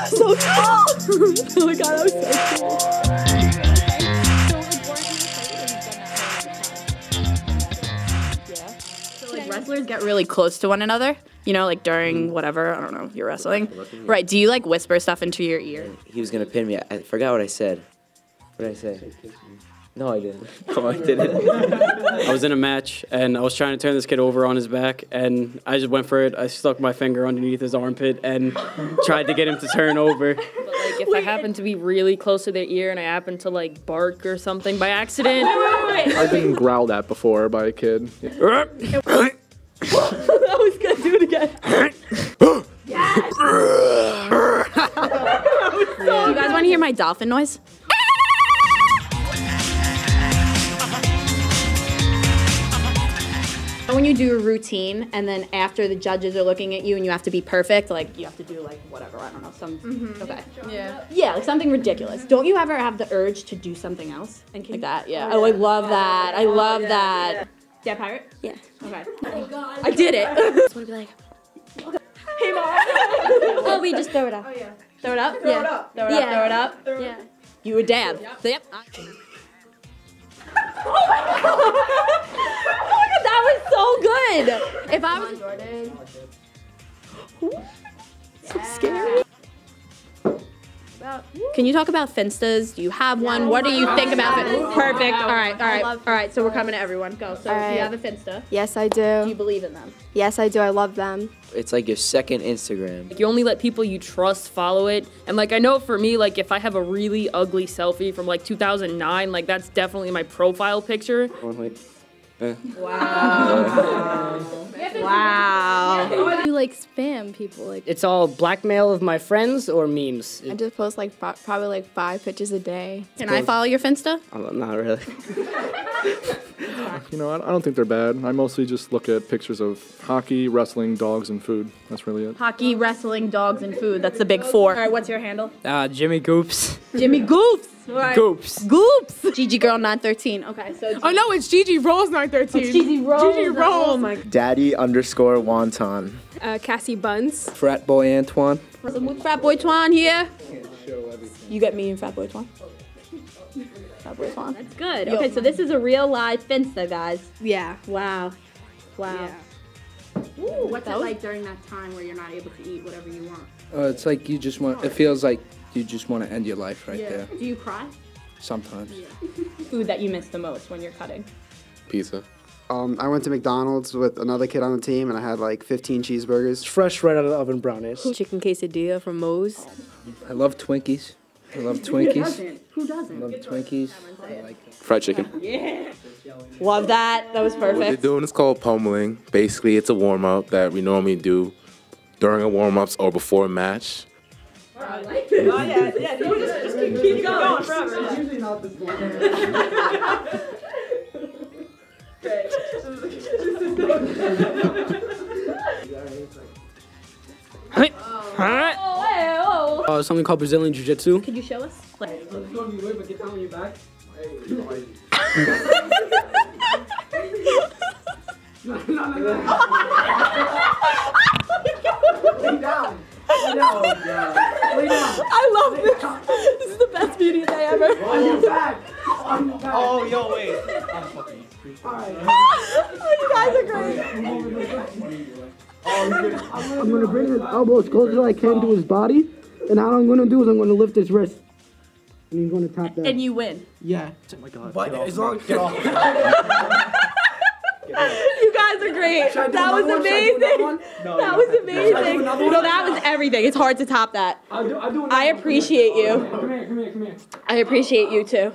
So cool! Oh my god, that was so cool. So like wrestlers get really close to one another, you know, like during whatever, I don't know, you're wrestling. Right, do you like whisper stuff into your ear? He was gonna pin me. I forgot what I said. What did I say? No, I didn't. No, I didn't. I was in a match, and I was trying to turn this kid over on his back, and I just went for it. I stuck my finger underneath his armpit and tried to get him to turn over. But like, if I happen to be really close to their ear and I happen to like bark or something by accident. I've been growled at before by a kid. That was good. Do it again. Yes! You guys want to hear my dolphin noise? When you do a routine and then after the judges are looking at you and you have to be perfect, like you have to do like whatever, I don't know, some, okay. Yeah, like something ridiculous. Don't you ever have the urge to do something else? Like that, yeah. Oh, I love that. I love that. Yeah, pirate? Yeah. Okay. I did it. I just want to be like, hey, Mom. Oh, we just throw it up. Oh, yeah. Throw it up? Yeah. Throw it up, throw it up. Yeah. You a dad. Yep. Oh my god, that was so good. If I was so scary. Can you talk about Finstas? Do you have one? What do you think about it? Perfect. All right. So we're coming to everyone. Go. So do you have a Finsta? Yes, I do. Do you believe in them? Yes, I do. I love them. It's like your second Instagram. You only let people you trust follow it. And like I know for me, like if I have a really ugly selfie from like 2009, like that's definitely my profile picture. Wow. Wow. You like spam people like. It's all blackmail of my friends or memes. I just post like probably like 5 pictures a day. Can I follow your Finsta? Not really. You know, I don't think they're bad. I mostly just look at pictures of hockey, wrestling, dogs, and food. That's really it. Hockey, wrestling, dogs, and food. That's the big 4. All right, what's your handle? Jimmy Goops. Jimmy Goofs. Right. Goops. Goops. Gigi Girl 913. Okay, so. Oh no, it's Gigi Rolls 913. It's Gigi Rolls. Gigi Rolls. Oh my. Daddy_Wonton. Cassie Buns. Frat Boy Antoine. Frat Boy Twan here. You get me and Frat Boy Twan. Frat Boy Twan. That's good. Okay, so this is a real live Finsta, guys. Yeah. Wow. Wow. Yeah. Ooh, what's it like during that time where you're not able to eat whatever you want? It's like you just want. It feels like you just want to end your life right there. Do you cry? Sometimes. Food that you miss the most when you're cutting? Pizza. I went to McDonald's with another kid on the team, and I had like 15 cheeseburgers. Fresh right out of the oven brownies. Chicken quesadilla from Moe's. I love Twinkies. Who doesn't? I love Twinkies. I like them. Fried chicken. Yeah. Love that. That was perfect. What they're doing is called pummeling. Basically, it's a warm-up that we normally do during a warm-ups or before a match. I like it. Oh, yeah. Just keep going forever. It's usually not this one. Great. Something called Brazilian Jiu-Jitsu. Could you show us? I love this. This is the best beauty day ever. On your back. Oh, yo, wait. I'm fucking. You guys are great. I'm gonna bring his elbow as close as I can to his body, and all I'm gonna do is I'm gonna lift his wrist, and he's gonna tap that. And you win. Yeah. Oh my god. But as long get off. You guys are great. That was amazing. That was amazing. No, that was everything. It's hard to top that. I appreciate you. Come here. I appreciate you too.